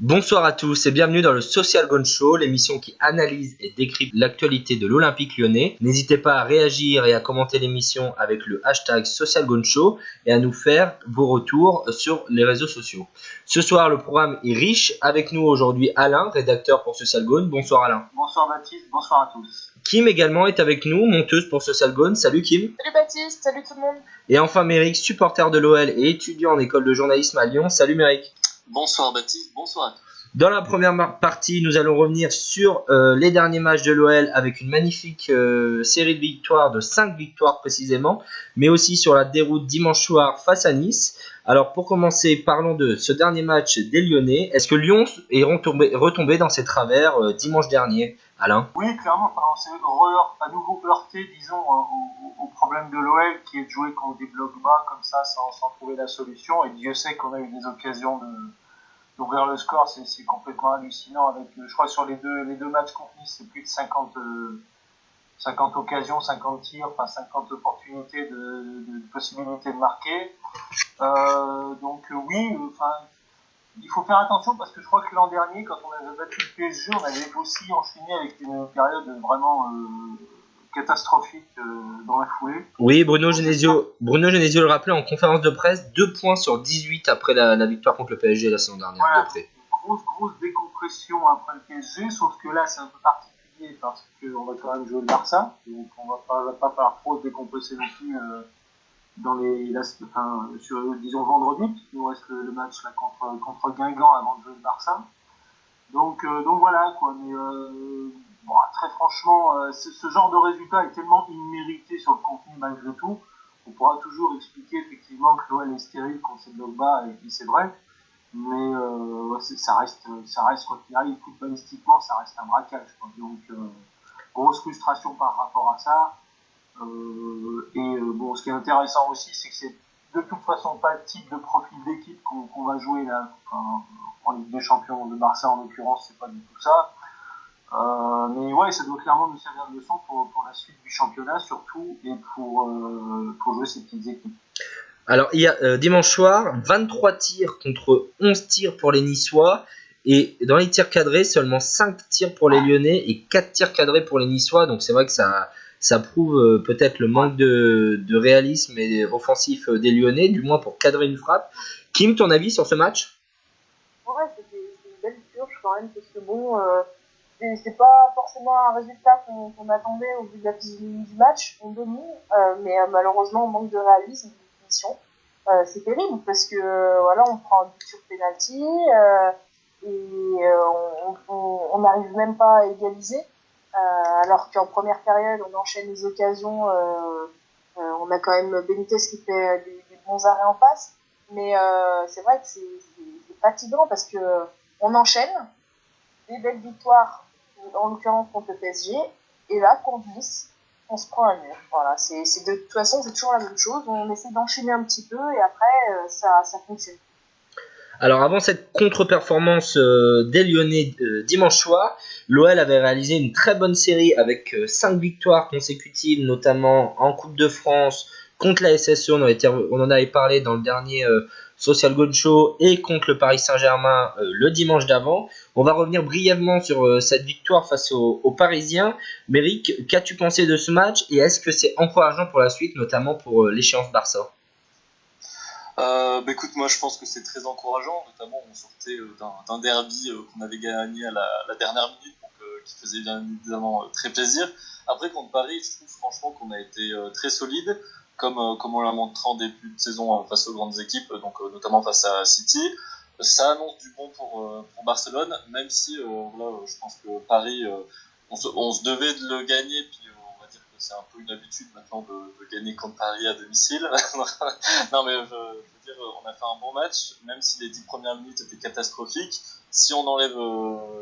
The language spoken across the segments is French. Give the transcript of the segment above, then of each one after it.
Bonsoir à tous et bienvenue dans le Social Gone Show, l'émission qui analyse et décrypte l'actualité de l'Olympique Lyonnais. N'hésitez pas à réagir et à commenter l'émission avec le hashtag Social Gone Show et à nous faire vos retours sur les réseaux sociaux. Ce soir, le programme est riche. Avec nous aujourd'hui Alain, rédacteur pour Social Gone. Bonsoir Alain. Bonsoir Baptiste, bonsoir à tous. Kim également est avec nous, monteuse pour Social Gone. Salut Kim. Salut Baptiste, salut tout le monde. Et enfin Méric, supporter de l'OL et étudiant en école de journalisme à Lyon. Salut Méric. Bonsoir Baptiste, bonsoir à tous. Dans la première partie, nous allons revenir sur les derniers matchs de l'OL avec une magnifique série de victoires, de 5 victoires précisément, mais aussi sur la déroute dimanche soir face à Nice. Alors pour commencer, parlons de ce dernier match des Lyonnais. Est-ce que Lyon est retombé dans ses travers dimanche dernier, Alain ? Oui, clairement, on s'est à nouveau heurté, disons, au problème de l'OL qui est de jouer contre des blocs bas comme ça sans trouver la solution. Et Dieu sait qu'on a eu des occasions d'ouvrir le score, c'est complètement hallucinant. Avec, je crois sur les deux matchs contre Nice, c'est plus de 50 occasions, 50 tirs, enfin 50 opportunités de possibilités de marquer. Oui, il faut faire attention parce que je crois que l'an dernier, quand on avait battu le PSG, on avait aussi enchaîné avec une période vraiment catastrophique dans la foulée. Oui, Bruno Genesio le rappelait en conférence de presse, 2 points sur 18 après la victoire contre le PSG la saison dernière. Voilà, grosse décompression après le PSG, sauf que là c'est un peu particulier parce qu'on va quand même jouer le Barça, donc on va pas falloir trop se décompresser non plus disons vendredi, puisqu'il nous reste le match là, contre Guingamp avant de jouer le Barça. Donc voilà quoi, mais très franchement, ce genre de résultat est tellement immérité sur le contenu malgré tout. On pourra toujours expliquer effectivement que l'OL est stérile contre ces blocs bas, et c'est vrai, mais ça reste quoi qu'il arrive, footballistiquement, ça reste un braquage, quoi. Donc grosse frustration par rapport à ça. Ce qui est intéressant aussi, c'est que c'est de toute façon pas le type de profil d'équipe qu'on va jouer là, en Ligue des Champions de Barça en l'occurrence, c'est pas du tout ça. Mais ouais, ça doit clairement nous servir de leçon pour la suite du championnat surtout et pour jouer ces petites équipes. Alors il y a dimanche soir 23 tirs contre 11 tirs pour les Niçois et dans les tirs cadrés seulement 5 tirs pour les Lyonnais et 4 tirs cadrés pour les Niçois, donc c'est vrai que ça prouve peut-être le manque de réalisme et offensif des Lyonnais, du moins pour cadrer une frappe. Kim, ton avis sur ce match ? Ouais, c'était une belle purge quand même, parce que c'est pas forcément un résultat qu'on attendait au vu de la physionomie du match. On domine, mais malheureusement on manque de réalisme, de finition. C'est terrible parce que on prend un but sur penalty on n'arrive même pas à égaliser. Alors qu'en première période, on enchaîne les occasions, on a quand même Benitez qui fait des bons arrêts en face, mais c'est vrai que c'est fatigant parce que on enchaîne des belles victoires, en l'occurrence contre le PSG, et là, contre Nice, on se prend un mur. Voilà, c'est de toute façon, c'est toujours la même chose, on essaie d'enchaîner un petit peu, et après, ça fonctionne. Alors avant cette contre-performance des Lyonnais dimanche soir, l'OL avait réalisé une très bonne série avec 5 victoires consécutives, notamment en Coupe de France, contre la SSE, on en avait parlé dans le dernier Social Gone Show, et contre le Paris Saint-Germain le dimanche d'avant. On va revenir brièvement sur cette victoire face aux Parisiens. Méric, qu'as-tu pensé de ce match et est-ce que c'est encourageant pour la suite, notamment pour l'échéance Barça ? Écoute, moi je pense que c'est très encourageant, notamment on sortait d'un derby qu'on avait gagné à la dernière minute, donc qui faisait bien évidemment très plaisir. Après contre Paris, je trouve franchement qu'on a été très solide, comme on l'a montré en début de saison face aux grandes équipes, donc notamment face à City. Ça annonce du bon pour Barcelone, même si je pense que Paris, on se devait de le gagner, puis on va dire que c'est un peu une habitude maintenant de gagner contre Paris à domicile. Non mais je veux dire, on a fait un bon match, même si les 10 premières minutes étaient catastrophiques. Si on enlève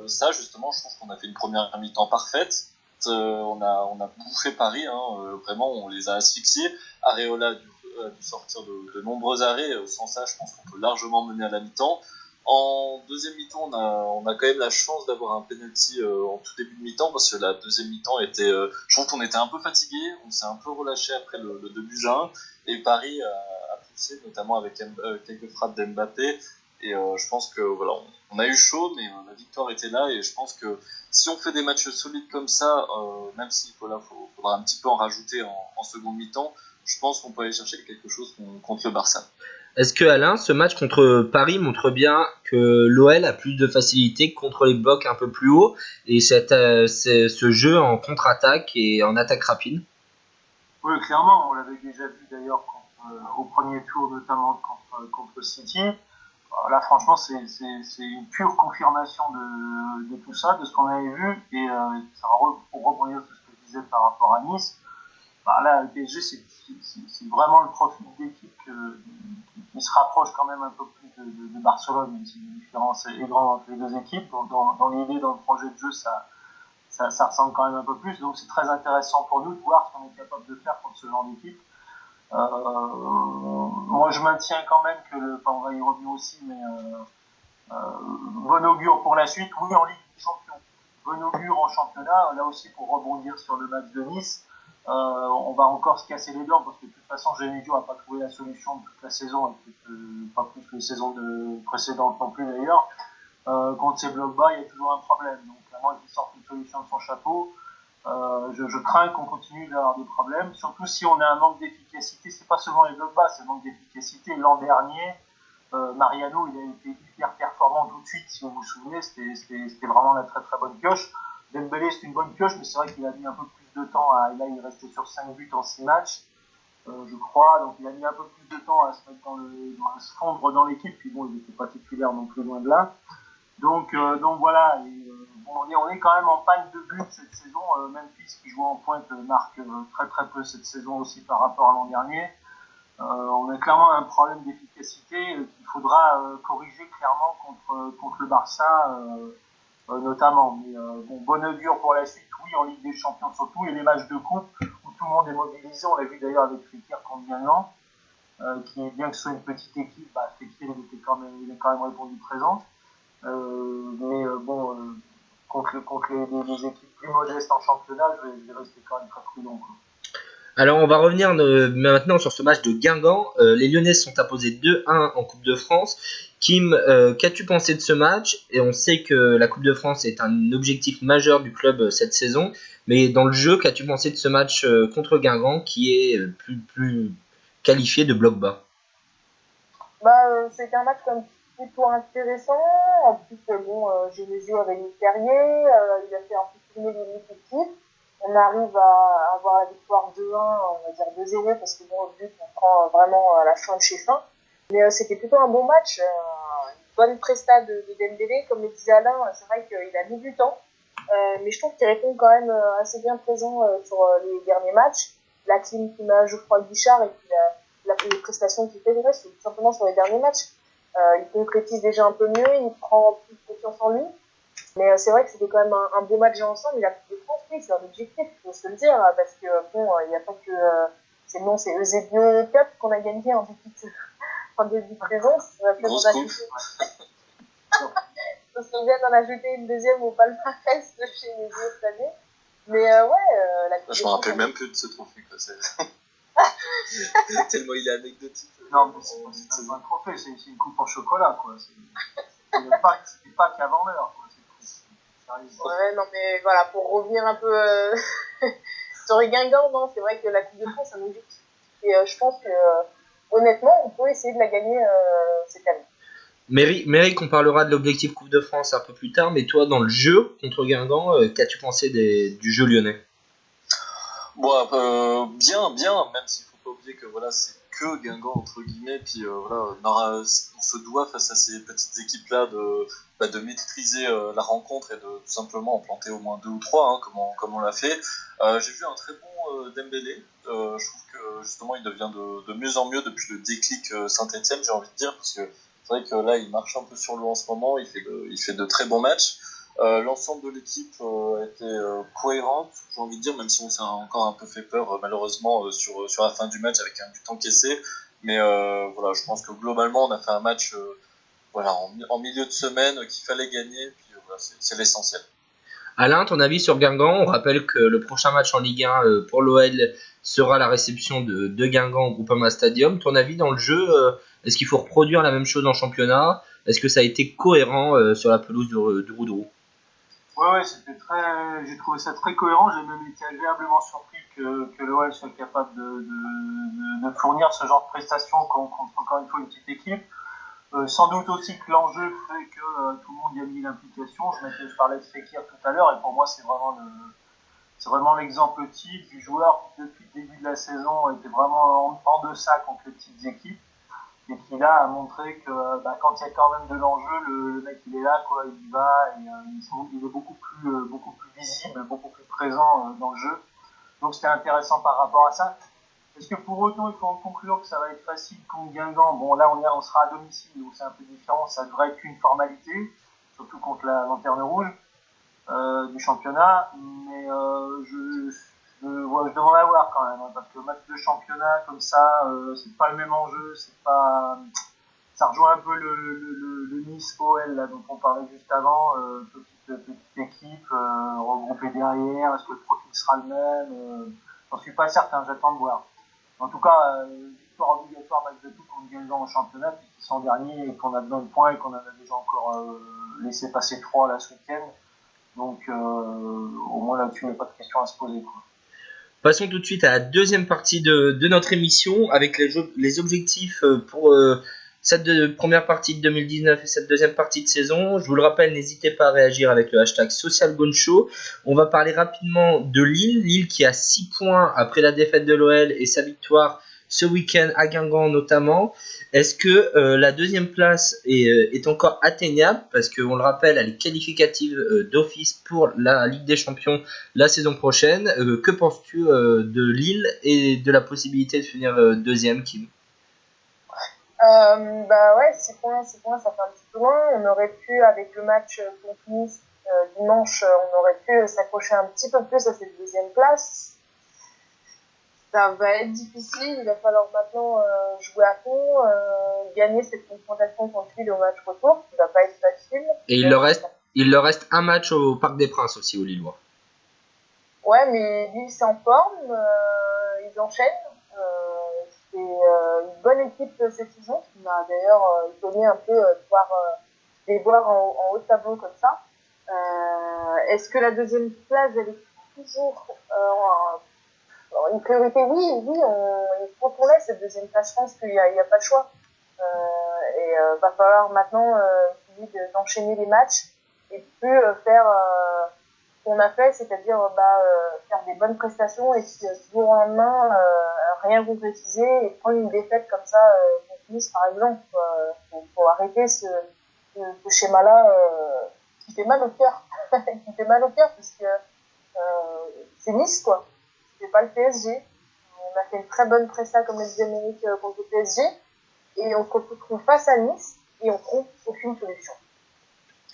ça, justement, je trouve qu'on a fait une première mi-temps parfaite. On a bouffé Paris, vraiment, on les a asphyxiés. Areola a dû sortir de nombreux arrêts. Sans ça, je pense qu'on peut largement mener à la mi-temps. En deuxième mi-temps, on a quand même la chance d'avoir un penalty en tout début de mi-temps, parce que la deuxième mi-temps était, je trouve qu'on était un peu fatigué, on s'est un peu relâché après le 2-1, et Paris a poussé, notamment avec quelques frappes d'Mbappé, et je pense que voilà, on a eu chaud, mais la victoire était là, et je pense que si on fait des matchs solides comme ça, même s'il faudra un petit peu en rajouter en seconde mi-temps, je pense qu'on peut aller chercher quelque chose contre le Barça. Est-ce que Alain, ce match contre Paris montre bien que l'OL a plus de facilité contre les blocs un peu plus hauts et ce jeu en contre-attaque et en attaque rapide? Oui, clairement, on l'avait déjà vu d'ailleurs au premier tour, notamment contre City. Là, franchement, c'est une pure confirmation de tout ça, de ce qu'on avait vu. Et pour rebondir sur ce que je disais par rapport à Nice, là, le PSG, c'est vraiment le profil d'équipe qui se rapproche quand même un peu plus de Barcelone, même si la différence est grande entre les deux équipes. Dans l'idée, dans le projet de jeu, ça ressemble quand même un peu plus. Donc c'est très intéressant pour nous de voir ce qu'on est capable de faire contre ce genre d'équipe. Moi, je maintiens quand même on va y revenir aussi, mais bon augure pour la suite. Oui, en Ligue des Champions. Bon augure en championnat. Là aussi, pour rebondir sur le match de Nice, on va encore se casser les dents parce que de toute façon, Genesio n'a pas trouvé la solution de toute la saison, et pas plus que les saisons précédentes non plus d'ailleurs. Contre ces blocs bas, il y a toujours un problème. Donc, à moins qu'il sorte une solution de son chapeau, je crains qu'on continue d'avoir des problèmes, surtout si on a un manque d'efficacité. C'est pas seulement les blocs bas, c'est le manque d'efficacité. L'an dernier, Mariano, il a été hyper performant tout de suite, si vous vous souvenez, c'était vraiment la très très bonne pioche. Dembélé, c'est une bonne pioche, mais c'est vrai qu'il a mis un peu plus de temps. Là, il est resté sur 5 buts en 6 matchs, je crois. Donc, il a mis un peu plus de temps à se mettre à se fondre dans l'équipe. Puis bon, il n'était pas titulaire non plus, loin de là. Donc voilà. Et, on est quand même en panne de buts cette saison. Memphis, qui joue en pointe, marque très très peu cette saison aussi par rapport à l'an dernier. On a clairement un problème d'efficacité qu'il faudra corriger clairement contre le Barça. Notamment, mais bon augure pour la suite, oui, en Ligue des Champions surtout, et les matchs de coupe où tout le monde est mobilisé, on l'a vu d'ailleurs avec Fekir contre Guingamp, qui est bien que ce soit une petite équipe, Fekir il a quand même répondu présent, mais contre les équipes plus modestes en championnat, je vais rester quand même très prudent. Alors on va revenir maintenant sur ce match de Guingamp. Les Lyonnais sont imposés 2-1 en Coupe de France. Kim, qu'as-tu pensé de ce match? Et on sait que la Coupe de France est un objectif majeur du club cette saison. Mais dans le jeu, qu'as-tu pensé de ce match contre Guingamp qui est plus qualifié de bloc bas? C'était un match comme plutôt intéressant. En plus, Genesio avait mis Terrier, il a fait un peu tourner les effectifs. On arrive à avoir la victoire 2-1, on va dire 2-0, parce que le but, on prend vraiment à la fin de chez fin. Mais c'était plutôt un bon match, une bonne presta de Dembélé. Comme le disait Alain, c'est vrai qu'il a mis du temps, mais je trouve qu'il répond quand même assez bien présent sur les derniers matchs. La clim qui m'a Geoffroy Guichard, et puis les prestations qu'il fait, c'est tout simplement sur les derniers matchs. Il concrétise déjà un peu mieux, il prend plus de confiance en lui. Mais c'est vrai que c'était quand même un beau match ensemble. Il a fait des France, c'est un objectif, il faut se le dire, parce que il n'y a pas que c'est Eusebio Cup qu'on a gagné en début de présence. On se vient d'en ajouter une deuxième au palmarès de chez les autres cette année. Mais la je me rappelle même plus de ce trophée, quoi. Tellement il est anecdotique. Non, mais c'est pas un trophée, c'est une coupe en chocolat, quoi. C'est pas qu'avant l'heure, quoi. Ouais, non, mais voilà, pour revenir un peu sur les Guingamp, non, c'est vrai que la Coupe de France, c'est un objectif. Et je pense que, honnêtement, on peut essayer de la gagner cette année. Méric, on parlera de l'objectif Coupe de France un peu plus tard, mais toi, dans le jeu contre Guingamp, qu'as-tu pensé du jeu lyonnais? Bien, même s'il ne faut pas oublier que voilà, c'est que Guingamp entre guillemets, puis on se doit face à ces petites équipes-là de maîtriser la rencontre et de tout simplement en planter au moins 2 ou 3, comme on l'a fait. J'ai vu un très bon Dembélé. Je trouve que justement il devient de mieux en mieux depuis le déclic Saint-Etienne, j'ai envie de dire, parce que c'est vrai que là il marche un peu sur l'eau en ce moment, il fait de très bons matchs. L'ensemble de l'équipe a été cohérente, j'ai envie de dire, même si on s'est encore un peu fait peur malheureusement sur la fin du match avec un but encaissé. Mais je pense que globalement on a fait un match en milieu de semaine qu'il fallait gagner, puis c'est l'essentiel. Alain, ton avis sur Guingamp? On rappelle que le prochain match en Ligue 1 pour l'OL sera la réception de Guingamp au Groupama Stadium. Ton avis dans le jeu, est-ce qu'il faut reproduire la même chose en championnat? Est-ce que ça a été cohérent sur la pelouse du Roudrou? Ouais, j'ai trouvé ça très cohérent. J'ai même été agréablement surpris que l'OL soit capable de fournir ce genre de prestations contre encore une fois une petite équipe. Sans doute aussi que l'enjeu fait que tout le monde y a mis l'implication. Je parlais de Fekir tout à l'heure et pour moi c'est vraiment l'exemple type du joueur qui depuis le début de la saison était vraiment en deçà contre les petites équipes et qui là a montré que quand il y a quand même de l'enjeu, le mec il est là, quoi, il y va et il est beaucoup plus visible, beaucoup plus présent dans le jeu. Donc c'était intéressant par rapport à ça. Est-ce que pour autant il faut en conclure que ça va être facile contre Guingamp? Bon là on sera à domicile donc c'est un peu différent, ça devrait être qu'une formalité, surtout contre la lanterne rouge du championnat, mais je demande à voir quand même, hein, parce que match de championnat comme ça, c'est pas le même enjeu, ça rejoint un peu le Nice OL là, dont on parlait juste avant, petite équipe regroupée derrière, est-ce que le profil sera le même? J'en suis pas certain, j'attends de voir. En tout cas, victoire obligatoire malgré tout contre Guingamp au championnat, puisqu'ils sont derniers et qu'on a besoin de points et qu'on en a déjà encore laissé passer 3 là ce week-end. Donc au moins là-dessus, il n'y a pas de question à se poser, quoi. Passons tout de suite à la deuxième partie de notre émission avec les objectifs pour cette première partie de 2019 et cette deuxième partie de saison. Je vous le rappelle, n'hésitez pas à réagir avec le hashtag SocialGoneShow. On va parler rapidement de Lille. Lille qui a 6 points après la défaite de l'OL et sa victoire ce week-end à Guingamp notamment. Est-ce que la deuxième place est encore atteignable? Parce qu'on le rappelle, elle est qualificative d'office pour la Ligue des Champions la saison prochaine. Que penses-tu de Lille et de la possibilité de finir deuxième, Kim? Ouais, 6 points, ça fait un petit peu loin. On aurait pu, avec le match contre Nice dimanche, on aurait pu s'accrocher un petit peu plus à cette deuxième place. Ça va être difficile, il va falloir maintenant jouer à fond, gagner cette confrontation contre Lille au match retour, qui va pas être facile. Et il leur reste un match au Parc des Princes aussi, aux Lillois. Ouais, mais Lille c'est en forme, ils enchaînent. C'est une bonne équipe cette saison, qui m'a d'ailleurs étonné un peu de les voir en haut de tableau comme ça. Est-ce que la deuxième place, elle est toujours une priorité? Oui, il faut qu'on laisse cette deuxième place. Je pense qu'il n'y a pas le choix. Va falloir maintenant essayer d'enchaîner les matchs et plus faire ce qu'on a fait, c'est-à-dire faire des bonnes prestations et puis du jour au lendemain rien concrétiser et prendre une défaite comme ça contre Nice par exemple. Faut arrêter ce schéma-là qui fait mal au cœur. Qui fait mal au cœur parce que c'est Nice, quoi. C'est pas le PSG. On a fait une très bonne presta, comme le disait Méric, contre le PSG. Et on se retrouve face à Nice et on trouve aucune solution.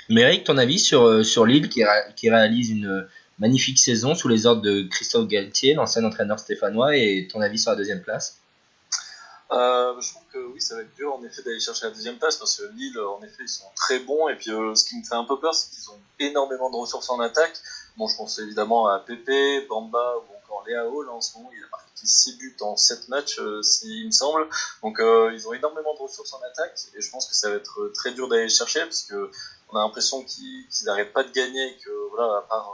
Méric, ton avis sur Lille qui réalise une magnifique saison sous les ordres de Christophe Galtier, l'ancien entraîneur stéphanois, et ton avis sur la deuxième place? Je trouve que oui, ça va être dur en effet d'aller chercher la deuxième place parce que Lille, en effet, ils sont très bons. Et puis ce qui me fait un peu peur, c'est qu'ils ont énormément de ressources en attaque. Bon, je pense évidemment à Pepe, Bamba ou encore Léao. Là en ce moment, il a marqué 6 buts en 7 matchs, il me semble. Donc ils ont énormément de ressources en attaque et je pense que ça va être très dur d'aller les chercher parce que on a l'impression qu'ils n'arrêtent pas de gagner et que voilà, à part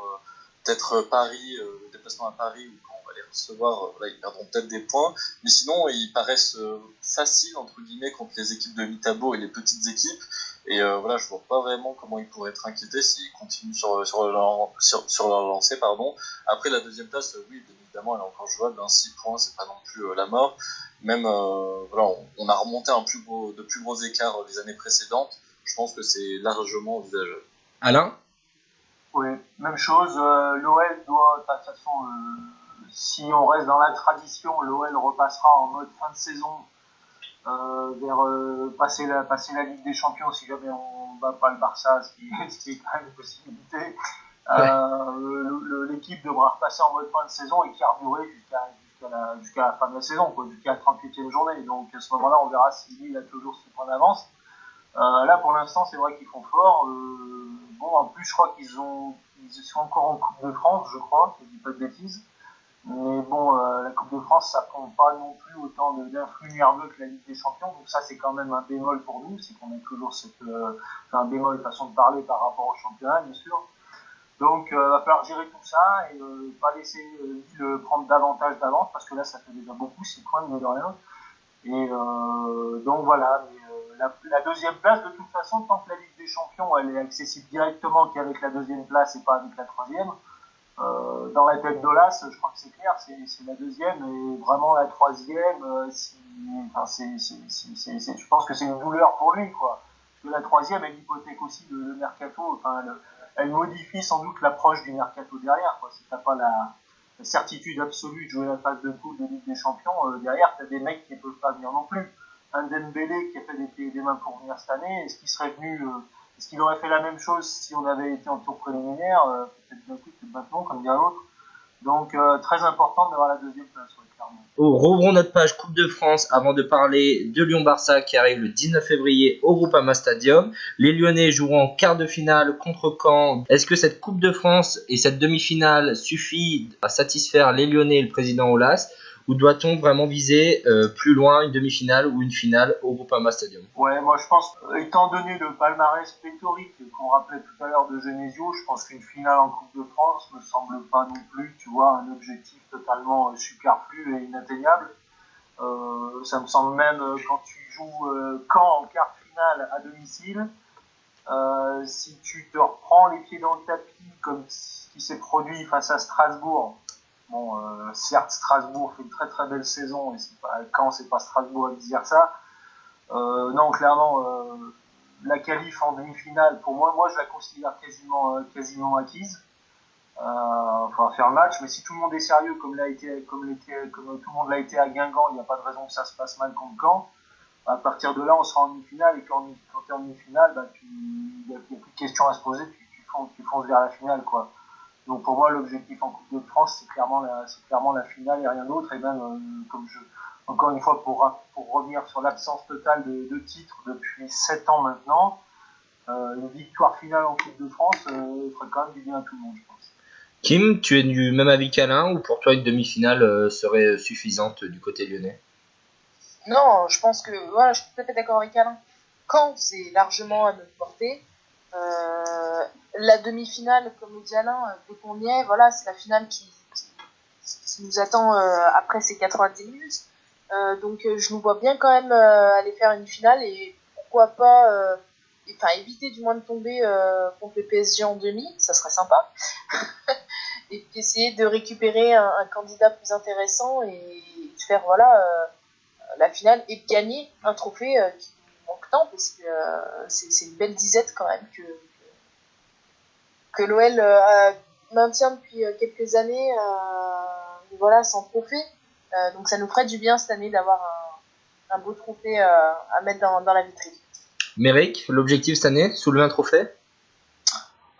peut-être Paris, le déplacement à Paris où quand on va les recevoir, voilà, ils perdront peut-être des points. Mais sinon, ils paraissent faciles, entre guillemets, contre les équipes de mi-tableau et les petites équipes. Et voilà, je vois pas vraiment comment ils pourraient être inquiétés s'ils continuent sur leur lancée. Pardon. Après, la deuxième place, oui, bien évidemment, elle est encore jouable. 6 points, c'est pas non plus la mort. Même, voilà, on a remonté de plus gros écarts les années précédentes. Je pense que c'est largement envisageable. Alain? Oui, même chose. L'OL doit, de toute façon, si on reste dans la tradition, l'OL repassera en mode fin de saison vers passer la Ligue des Champions si jamais on ne bat pas le Barça, ce qui est quand même une possibilité. L'équipe devra repasser en mode fin de saison et carburer jusqu'à la fin de la saison, quoi, jusqu'à la 38e journée. Donc à ce moment-là, on verra si Lille a toujours 6 points d'avance. Là, pour l'instant, c'est vrai qu'ils font fort. Bon, en plus, je crois ils sont encore en Coupe de France, je crois, si je dis pas de bêtises. Mais bon, la Coupe de France, ça prend pas non plus autant d'influx nerveux que la Ligue des Champions. Donc ça, c'est quand même un bémol pour nous, c'est qu'on a toujours un bémol façon de parler par rapport au championnat, bien sûr. Donc, va falloir gérer tout ça et pas laisser Lille prendre davantage d'avance, parce que là, ça fait déjà beaucoup, 6 points de rien. Et donc voilà, mais, la deuxième place, de toute façon, tant que la Ligue des Champions, elle est accessible directement qu'avec la deuxième place et pas avec la troisième, dans la tête d'Olas, je crois que c'est clair, c'est la deuxième et vraiment la troisième, je pense que c'est une douleur pour lui, quoi. Parce que la troisième, elle hypothèque aussi le mercato, enfin, elle modifie sans doute l'approche du mercato derrière, quoi. Si t'as pas la certitude absolue de jouer la phase de poule de Ligue des Champions, derrière, t'as des mecs qui ne peuvent pas venir non plus. Un Dembélé qui a fait des pieds et des mains pour venir cette année, est-ce qu'il aurait fait la même chose si on avait été en tour préliminaire, peut-être d'un coup, peut-être maintenant, comme dirait l'autre. Donc, très important d'avoir la deuxième place, ouais, clairement. Rouvrons notre page Coupe de France avant de parler de Lyon-Barça qui arrive le 19 février au Groupama Stadium. Les Lyonnais joueront en quart de finale contre Caen. Est-ce que cette Coupe de France et cette demi-finale suffit à satisfaire les Lyonnais et le président Aulas, ou doit-on vraiment viser plus loin une demi-finale ou une finale au Groupama Stadium? Ouais, moi je pense, étant donné le palmarès pléthorique qu'on rappelait tout à l'heure de Genesio, je pense qu'une finale en Coupe de France me semble pas non plus, tu vois, un objectif totalement superflu et inatteignable. Ça me semble même, quand tu joues Caen en quart de finale à domicile, si tu te reprends les pieds dans le tapis comme ce qui s'est produit face à Strasbourg. Bon, certes, Strasbourg fait une très très belle saison, et Caen, c'est pas Strasbourg à dire ça. Non, clairement, la qualif en demi-finale, pour moi, je la considère quasiment acquise. Faudra faire le match, mais si tout le monde est sérieux, comme tout le monde l'a été à Guingamp, il n'y a pas de raison que ça se passe mal contre Caen. À partir de là, on sera en demi-finale, et quand tu es en demi-finale, il n'y a plus de questions à se poser, tu fonces vers la finale, quoi. Donc pour moi, l'objectif en Coupe de France, c'est clairement la finale et rien d'autre. Et même, encore une fois, pour revenir sur l'absence totale de titres depuis 7 ans maintenant, une victoire finale en Coupe de France ferait quand même du bien à tout le monde, je pense. Kim, tu es du même avis qu'Alain, ou pour toi une demi-finale serait suffisante du côté lyonnais? Non, je pense que voilà, je suis tout à fait d'accord avec Alain. Caen, c'est largement à notre portée. La demi-finale, comme le dit Alain, dès qu'on y est, voilà, c'est la finale qui nous attend après ces 90 minutes. Donc je nous vois bien quand même aller faire une finale, et pourquoi pas éviter du moins de tomber contre le PSG en demi, ça serait sympa. Et puis essayer de récupérer un candidat plus intéressant et de faire la finale et de gagner un trophée qui manque tant, parce que c'est une belle disette quand même que l'OL maintient depuis quelques années sans trophée. Donc ça nous ferait du bien cette année d'avoir un beau trophée à mettre dans la vitrine. Méric, l'objectif cette année, soulever un trophée?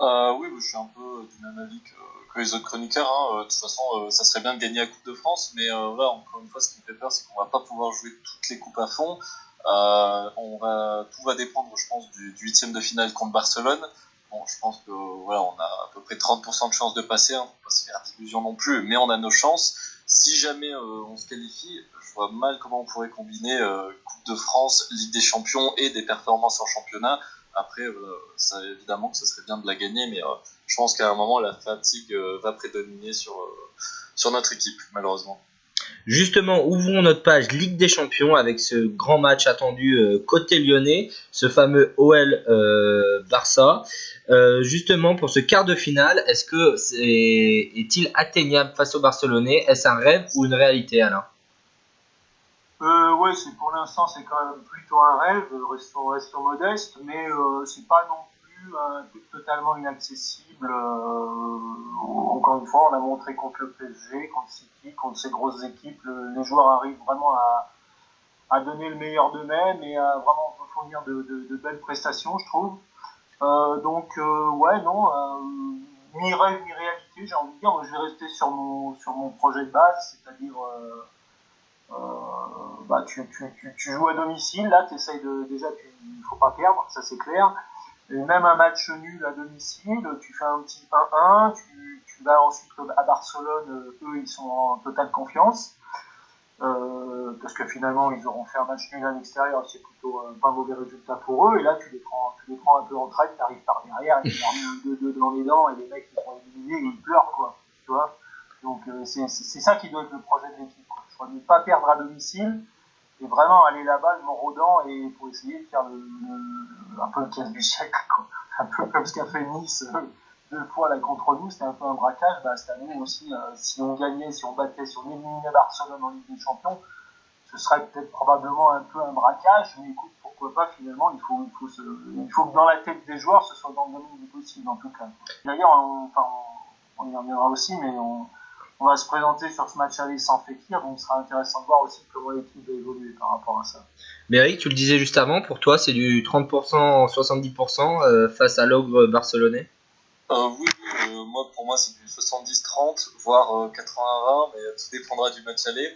Oui, je suis un peu du même avis que les autres chroniqueurs. De toute façon, ça serait bien de gagner la Coupe de France, mais là, encore une fois, ce qui me fait peur, c'est qu'on va pas pouvoir jouer toutes les coupes à fond. Tout va dépendre, je pense, du huitième de finale contre Barcelone. Bon, je pense que voilà, on a à peu près 30% de chances de passer, hein, faut pas se faire d'illusions non plus, mais on a nos chances. Si jamais on se qualifie, je vois mal comment on pourrait combiner Coupe de France, Ligue des Champions et des performances en championnat. Après, ça, évidemment que ça serait bien de la gagner, mais je pense qu'à un moment, la fatigue va prédominer sur notre équipe, malheureusement. Justement, ouvrons notre page Ligue des Champions avec ce grand match attendu côté lyonnais, ce fameux OL Barça. Justement, pour ce quart de finale, est-il atteignable face aux Barcelonais? Est-ce un rêve ou une réalité, Alain? Ouais, pour l'instant, c'est quand même plutôt un rêve, restons modestes, mais c'est pas non plus un truc totalement inaccessible. Encore une fois, on a montré contre le PSG, contre City, contre ces grosses équipes, les joueurs arrivent vraiment à donner le meilleur d'eux-mêmes et à vraiment fournir de belles prestations, je trouve. Mi-rêve, mi-réalité, j'ai envie de dire. Moi, je vais rester sur mon projet de base, c'est-à-dire tu joues à domicile, là, il faut pas perdre, ça c'est clair. Et même un match nul à domicile, tu fais un petit 1-1, tu vas ensuite à Barcelone, eux ils sont en totale confiance. Parce que finalement ils auront fait un match nul à l'extérieur, c'est plutôt pas un mauvais résultat pour eux, et là tu les prends un peu en traite, tu arrives par derrière, et tu leur mets un 2-2 dans les dents, et les mecs ils sont éliminés et ils pleurent, quoi, tu vois. Donc c'est ça qui doit être le projet de l'équipe, quoi. Je crois ne pas perdre à domicile, et vraiment aller là-bas le mort aux dents, et pour essayer de faire un peu le casse du siècle, quoi. Un peu comme ce qu'a fait Nice 2 fois là contre nous, c'était un peu un braquage. Bah, cette année aussi, si on gagnait, si on battait, si on éliminait Barcelone en Ligue des Champions, ce serait peut-être probablement un peu un braquage, mais écoute, pourquoi pas, finalement, il faut que dans la tête des joueurs, ce soit dans le domaine du possible, en tout cas. D'ailleurs, on y reviendra aussi, mais on va se présenter sur ce match aller sans Fekir, donc ce sera intéressant de voir aussi comment l'équipe va évoluer par rapport à ça. Mais Eric, tu le disais juste avant, pour toi, c'est du 30%, 70% face à l'ogre barcelonais? Oui, pour moi, c'est du 70-30, voire 80-20, mais tout dépendra du match aller.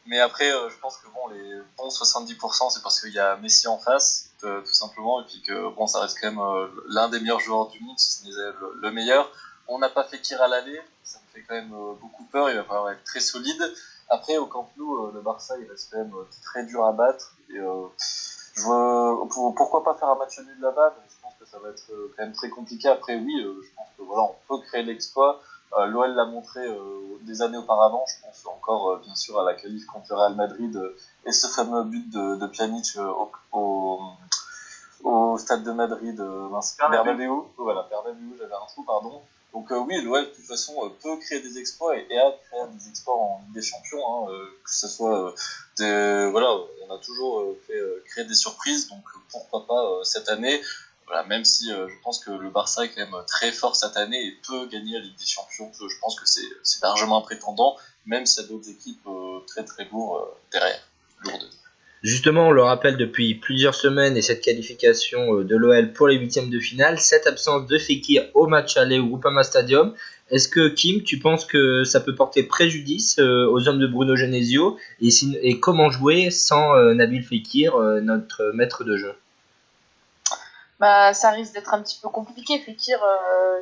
Mais après, je pense que bon, les bons 70%, c'est parce qu'il y a Messi en face, tout simplement, et puis que bon, ça reste quand même l'un des meilleurs joueurs du monde, si ce n'est le meilleur. On n'a pas fait Kir à l'aller, ça me fait quand même beaucoup peur, il va falloir être très solide. Après, au Camp Nou, le Barça, il reste quand même très dur à battre. Et, pourquoi pas faire un match nul là-bas, mais je pense que ça va être quand même très compliqué. Après, oui, je pense que voilà, on peut créer l'exploit. L'OL l'a montré des années auparavant. Je pense encore, bien sûr, à la qualif contre le Real Madrid et ce fameux but de Pjanic au stade de Madrid, Bernabéu. Voilà, Bernabéu, j'avais un trou, pardon. Donc oui, l'OL de toute façon peut créer des exploits et a créé des exploits en Ligue des Champions, hein, que ce soit voilà, on a toujours fait créer des surprises, donc pourquoi pas cette année. Voilà, même si je pense que le Barça est quand même très fort cette année et peut gagner la Ligue des Champions, je pense que c'est largement un prétendant, même s'il y a d'autres équipes très très lourdes derrière, lourdes. Justement, on le rappelle depuis plusieurs semaines et cette qualification de l'OL pour les huitièmes de finale, cette absence de Fekir au match aller au Groupama Stadium, est-ce que Kim, tu penses que ça peut porter préjudice aux hommes de Bruno Genesio et comment jouer sans Nabil Fekir, notre maître de jeu? Bah, ça risque d'être un petit peu compliqué. Fekir,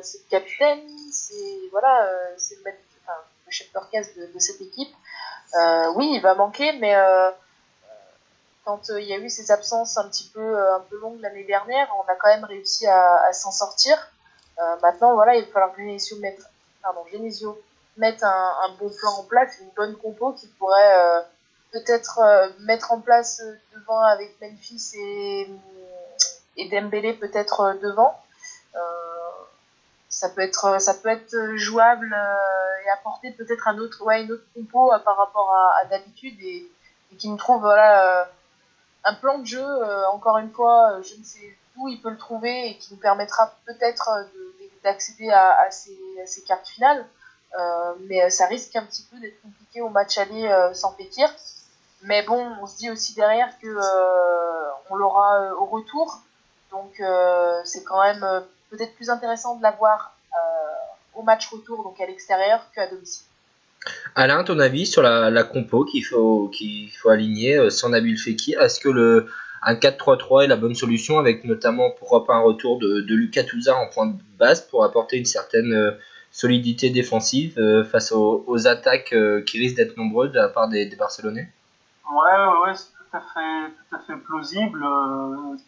c'est le capitaine, c'est le chef d'orchestre de cette équipe. Oui, il va manquer, mais quand il y a eu ces absences un peu longues l'année dernière, on a quand même réussi à s'en sortir. Maintenant, voilà, il va falloir que Genesio mette un bon plan en place, une bonne compo qui pourrait peut-être mettre en place devant avec Memphis et Dembélé peut-être devant. Ça peut être jouable et apporter peut-être une autre compo par rapport à d'habitude et qui me trouve un plan de jeu, encore une fois, je ne sais où il peut le trouver et qui nous permettra peut-être d'accéder à ces quarts de finale. Mais ça risque un petit peu d'être compliqué au match aller sans Fekir. Mais bon, on se dit aussi derrière que on l'aura au retour. Donc c'est quand même peut-être plus intéressant de l'avoir au match retour, donc à l'extérieur, qu'à domicile. Alain, ton avis sur la compo qu'il faut aligner sans Nabil Fekir? Est-ce que un 4-3-3 est la bonne solution avec notamment pourquoi pas un retour de Lucas Touzard en point de base pour apporter une certaine solidité défensive face aux attaques qui risquent d'être nombreuses de la part des Barcelonais? Ouais, c'est tout à fait plausible.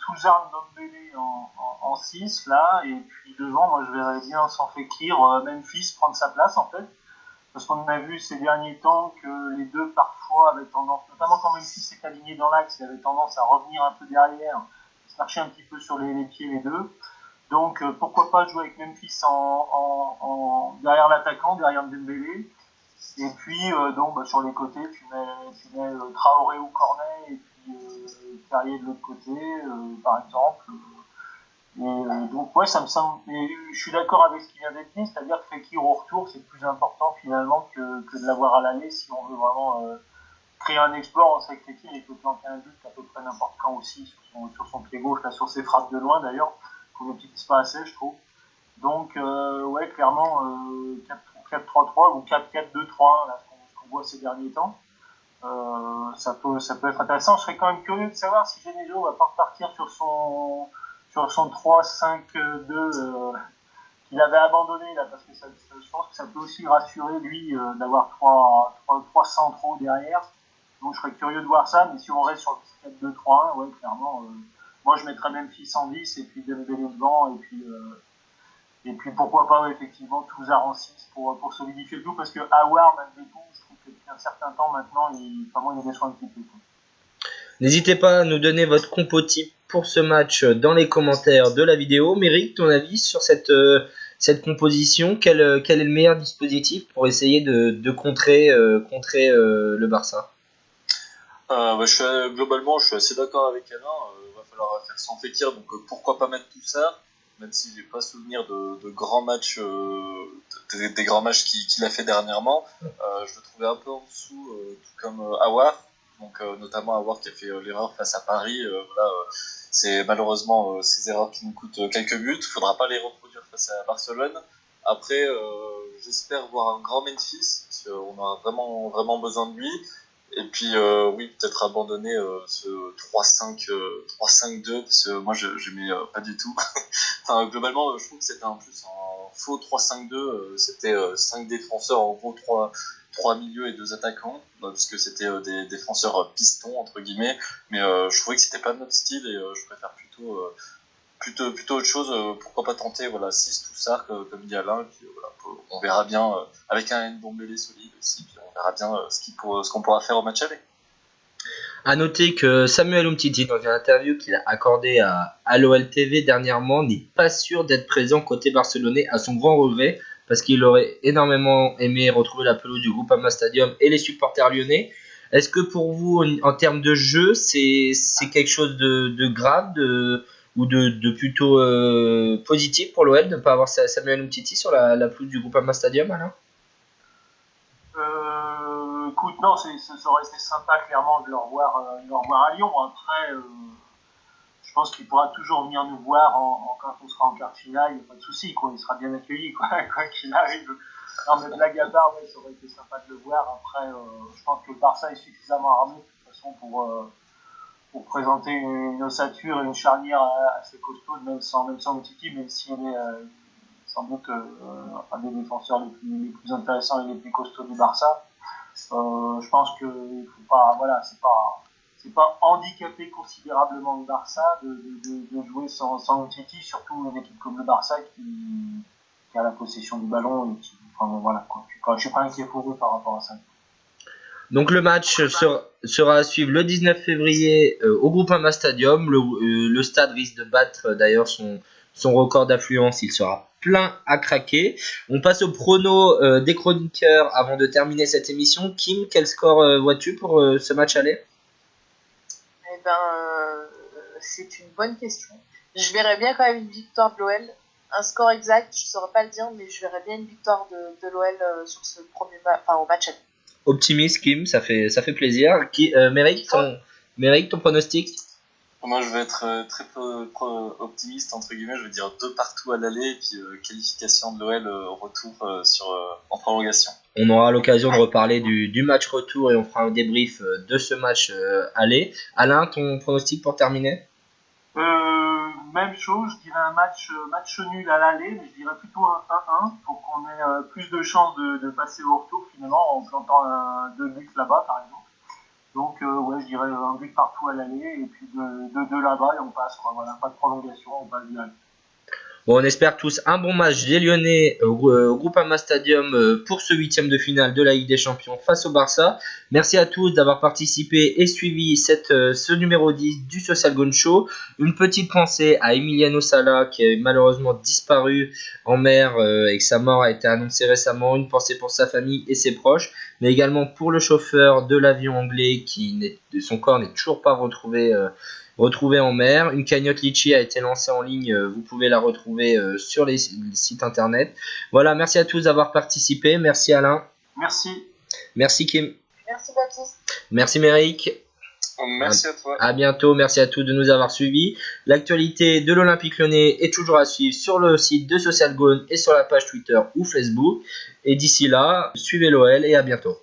Touzard Ndombele en 6 là, et puis devant, moi je verrais bien sans Fekir, Memphis prendre sa place en fait. Parce qu'on a vu ces derniers temps que les deux parfois avaient tendance, notamment quand Memphis s'est aligné dans l'axe, il avait tendance à revenir un peu derrière, se marcher un petit peu sur les pieds les deux. Donc pourquoi pas jouer avec Memphis derrière l'attaquant, derrière Dembélé. Et puis sur les côtés, tu mets Traoré ou Cornet et puis Carrier de l'autre côté, par exemple. Donc ouais, ça me semble. Mais je suis d'accord avec ce qui vient d'être dit, c'est-à-dire que Fekir au retour, c'est plus important finalement que de l'avoir à l'aller si on veut vraiment créer un exploit. On sait que Fekir il peut planter un but à peu près n'importe quand aussi sur son pied gauche, là, sur ses frappes de loin d'ailleurs, qu'on n'utilise pas assez, je trouve. Donc ouais, clairement 4-3-3 ou 4-4-2-3, là, ce qu'on voit ces derniers temps. Ça peut être intéressant. Je serais quand même curieux de savoir si Genesio va pas repartir sur sur son 3-5-2 qu'il avait abandonné là, parce que je pense que ça peut aussi rassurer lui d'avoir trois centraux derrière. Donc je serais curieux de voir ça, mais si on reste sur le 4-2-3-1, ouais, clairement, moi je mettrais Memphis en 10 et puis Dembélé devant, et puis pourquoi pas, ouais, effectivement, Touzard en 6 pour solidifier le tout, parce que Aouar, malgré tout, je trouve que depuis un certain temps maintenant, il a des soins un petit peu. N'hésitez pas à nous donner votre compo type pour ce match dans les commentaires de la vidéo. Méric, ton avis sur cette composition, quel est le meilleur dispositif pour essayer de contrer le Barça? Globalement, je suis assez d'accord avec Alain. Il va falloir faire sans Fekir, donc pourquoi pas mettre tout ça, même si j'ai pas souvenir de grands matchs, des grands matchs qu'il a fait dernièrement. Je le trouvais un peu en dessous, tout comme Aouar, donc notamment Aouar qui a fait l'erreur face à Paris. C'est malheureusement ces erreurs qui nous coûtent quelques buts. Il faudra pas les reproduire face à Barcelone. Après, j'espère voir un grand Memphis, parce qu'on a vraiment, vraiment besoin de lui. Et puis, oui, peut-être abandonner ce 3-5-2, parce que moi, je n'aimais pas du tout. Enfin, globalement, je trouve que c'était en plus un faux 3-5-2. C'était 5 défenseurs, en gros 3 milieux et 2 attaquants, parce que c'était des défenseurs pistons, entre guillemets. Mais je trouvais que c'était pas notre style, et je préfère plutôt autre chose. Pourquoi pas tenter 6 Toussard, comme dit Alain, et puis on verra bien, avec un Ndombele solide aussi, puis on verra bien ce qu'on pourra faire au match aller. A noter que Samuel Umtiti, dans une interview qu'il a accordée à l'OL TV dernièrement, n'est pas sûr d'être présent côté barcelonais, à son grand regret, parce qu'il aurait énormément aimé retrouver la pelouse du Groupama Stadium et les supporters lyonnais. Est-ce que pour vous, en termes de jeu, c'est quelque chose de grave ou de plutôt positif pour l'OL de ne pas avoir Samuel Umtiti sur la pelouse du Groupama Stadium, Alain? Écoute, non, ça aurait été sympa clairement de le revoir à Lyon. Après, je pense qu'il pourra toujours venir nous voir quand on sera en quart de finale, il n'y a pas de souci, quoi. Il sera bien accueilli, quoi qu'il arrive. Non, mais blague à part, ouais, ça aurait été sympa de le voir. Après, je pense que le Barça est suffisamment armé de toute façon pour présenter une ossature et une charnière assez costaud, même sans Umtiti, même s'il est sans doute un des défenseurs les plus intéressants et les plus costauds du Barça. Je pense que faut pas, c'est pas handicaper considérablement le Barça de jouer sans Umtiti, surtout une équipe comme le Barça qui a la possession du ballon et qui, voilà, quoi. Je suis pas inquiet pour eux par rapport à ça. Donc le match sera à suivre le 19 février au Groupama Stadium. Le stade risque de battre d'ailleurs son record d'affluence, il sera plein à craquer. On passe au prono des chroniqueurs avant de terminer cette émission. Kim, quel score vois-tu pour ce match aller? Eh ben, c'est une bonne question. Je verrais bien quand même une victoire de l'OL. Un score exact, je ne saurais pas le dire, mais je verrais bien une victoire de l'OL sur ce premier au match aller. Optimiste, Kim, ça fait plaisir. Méric, ton pronostic? Moi, je vais être très peu optimiste, entre guillemets. Je vais dire 2 partout à l'aller, et puis qualification de l'OL au retour en prolongation. On aura l'occasion de reparler du match retour et on fera un débrief de ce match aller. Alain, ton pronostic pour terminer? Même chose, je dirais un match nul à l'aller, mais je dirais plutôt un 1-1 pour qu'on ait plus de chances de passer au retour finalement en plantant 2 buts là-bas par exemple. Donc je dirais un but partout à l'aller et puis deux là-bas et on passe, quoi. Voilà, pas de prolongation, on passe bien. Bon, on espère tous un bon match des Lyonnais au Groupama Stadium pour ce 8e de finale de la Ligue des Champions face au Barça. Merci à tous d'avoir participé et suivi ce numéro 10 du Social Gone Show. Une petite pensée à Emiliano Sala qui a malheureusement disparu en mer et que sa mort a été annoncée récemment. Une pensée pour sa famille et ses proches, mais également pour le chauffeur de l'avion anglais son corps n'est toujours pas retrouvé en mer. Une cagnotte Litchi a été lancée en ligne, vous pouvez la retrouver sur les sites internet. Voilà, merci à tous d'avoir participé. Merci Alain. Merci Kim. Merci Baptiste. Merci Méric. Merci à toi. À bientôt, merci à tous de nous avoir suivis. L'actualité de l'Olympique Lyonnais est toujours à suivre sur le site de Social Gone et sur la page Twitter ou Facebook. Et d'ici là, suivez l'OL et à bientôt.